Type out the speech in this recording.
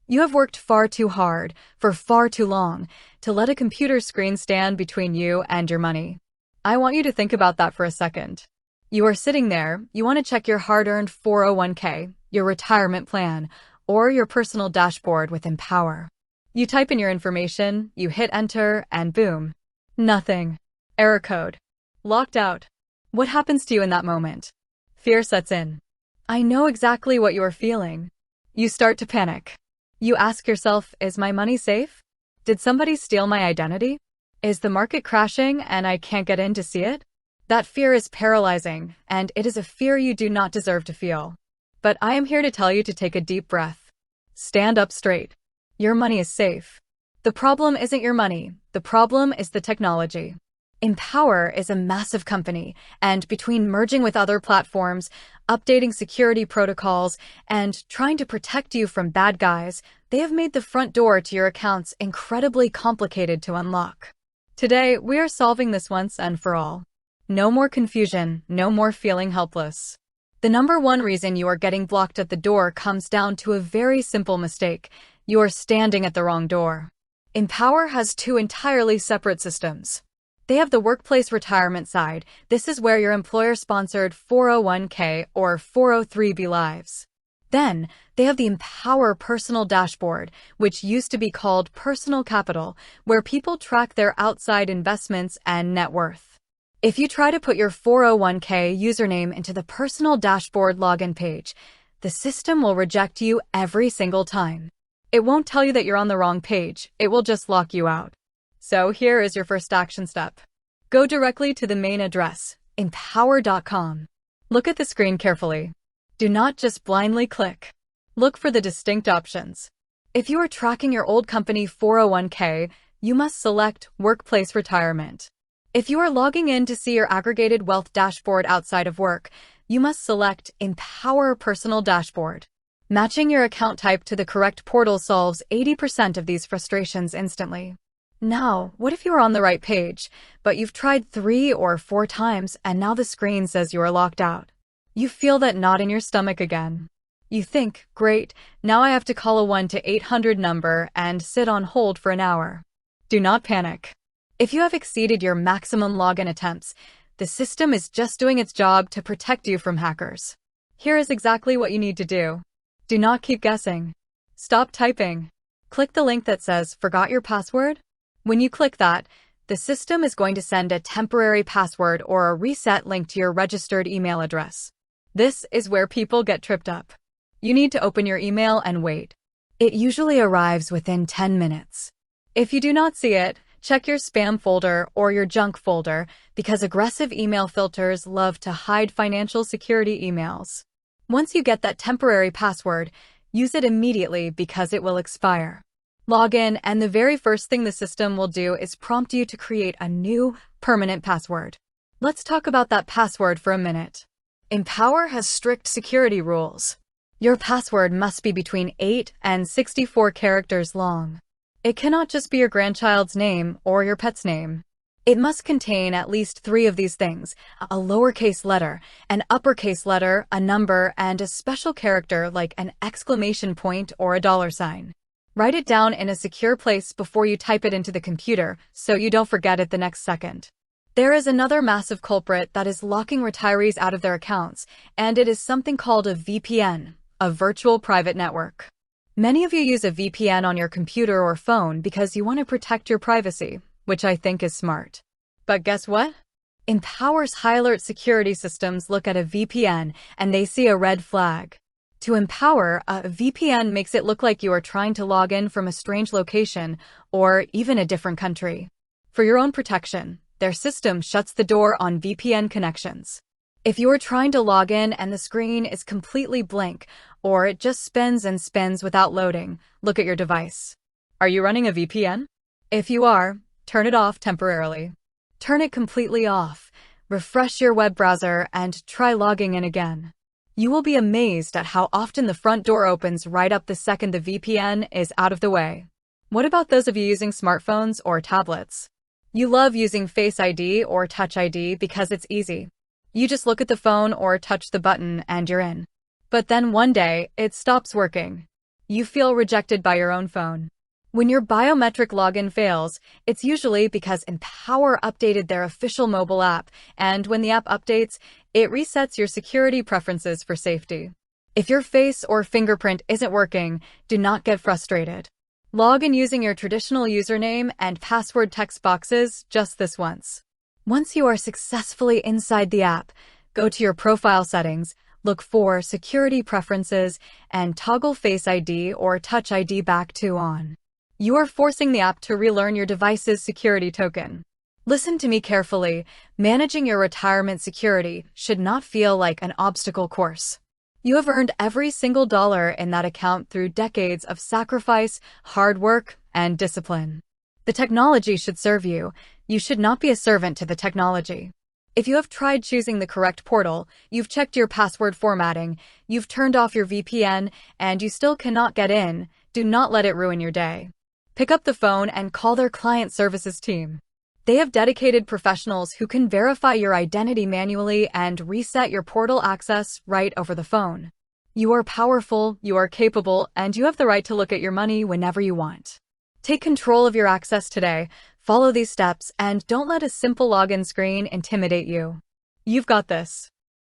You have worked far too hard, for far too long, to let a computer screen stand between you and your money. I want you to think about that for a second. You are sitting there, you want to check your hard-earned 401k, your retirement plan, or your personal dashboard with Empower. You type in your information, you hit enter, and boom. Nothing. Error code. Locked out. What happens to you in that moment? Fear sets in. I know exactly what you are feeling. You start to panic. You ask yourself, is my money safe? Did somebody steal my identity? Is the market crashing and I can't get in to see it? That fear is paralyzing, and it is a fear you do not deserve to feel. But I am here to tell you to take a deep breath. Stand up straight. Your money is safe. The problem isn't your money. The problem is the technology. Empower is a massive company, and between merging with other platforms, updating security protocols, and trying to protect you from bad guys, they have made the front door to your accounts incredibly complicated to unlock. Today, we are solving this once and for all. No more confusion, no more feeling helpless. The number one reason you are getting blocked at the door comes down to a very simple mistake. You are standing at the wrong door. Empower has two entirely separate systems. They have the workplace retirement side. This is where your employer-sponsored 401k or 403b lives. Then, they have the Empower Personal Dashboard, which used to be called Personal Capital, where people track their outside investments and net worth. If you try to put your 401k username into the Personal Dashboard login page, the system will reject you every single time. It won't tell you that you're on the wrong page, it will just lock you out. So here is your first action step. Go directly to the main address, empower.com. Look at the screen carefully. Do not just blindly click. Look for the distinct options. If you are tracking your old company 401k, you must select Workplace Retirement. If you are logging in to see your aggregated wealth dashboard outside of work, you must select Empower Personal Dashboard. Matching your account type to the correct portal solves 80% of these frustrations instantly. Now, what if you are on the right page, but you've tried 3 or 4 times and now the screen says you are locked out? You feel that knot in your stomach again. You think, great, now I have to call a 1-800 number and sit on hold for an hour. Do not panic. If you have exceeded your maximum login attempts, the system is just doing its job to protect you from hackers. Here is exactly what you need to do. Do not keep guessing. Stop typing. Click the link that says, "Forgot your password?" When you click that, the system is going to send a temporary password or a reset link to your registered email address. This is where people get tripped up. You need to open your email and wait. It usually arrives within 10 minutes. If you do not see it, check your spam folder or your junk folder because aggressive email filters love to hide financial security emails. Once you get that temporary password, use it immediately because it will expire. Log in, and the very first thing the system will do is prompt you to create a new, permanent password. Let's talk about that password for a minute. Empower has strict security rules. Your password must be between 8 and 64 characters long. It cannot just be your grandchild's name or your pet's name. It must contain at least 3 of these things: a lowercase letter, an uppercase letter, a number, and a special character like an exclamation point or a $sign. Write it down in a secure place before you type it into the computer so you don't forget it the next second. There is another massive culprit that is locking retirees out of their accounts, and it is something called a VPN, a virtual private network. Many of you use a VPN on your computer or phone because you want to protect your privacy, which I think is smart. But guess what? Empower's high alert security systems look at a VPN and they see a red flag. To Empower, a VPN makes it look like you are trying to log in from a strange location or even a different country. For your own protection, their system shuts the door on VPN connections. If you are trying to log in and the screen is completely blank, or it just spins and spins without loading, look at your device. Are you running a VPN? If you are, turn it off temporarily. Turn it completely off, refresh your web browser, and try logging in again. You will be amazed at how often the front door opens right up the second the VPN is out of the way. What about those of you using smartphones or tablets? You love using Face ID or Touch ID because it's easy. You just look at the phone or touch the button and you're in. But then one day, it stops working. You feel rejected by your own phone. When your biometric login fails, it's usually because Empower updated their official mobile app, and when the app updates, it resets your security preferences for safety. If your face or fingerprint isn't working, do not get frustrated. Log in using your traditional username and password text boxes just this once. Once you are successfully inside the app, go to your profile settings, look for Security Preferences, and toggle Face ID or Touch ID back to on. You are forcing the app to relearn your device's security token. Listen to me carefully. Managing your retirement security should not feel like an obstacle course. You have earned every single dollar in that account through decades of sacrifice, hard work, and discipline. The technology should serve you. You should not be a servant to the technology. If you have tried choosing the correct portal, you've checked your password formatting, you've turned off your VPN, and you still cannot get in, do not let it ruin your day. Pick up the phone and call their client services team. They have dedicated professionals who can verify your identity manually and reset your portal access right over the phone. You are powerful, you are capable, and you have the right to look at your money whenever you want. Take control of your access today, follow these steps, and don't let a simple login screen intimidate you. You've got this.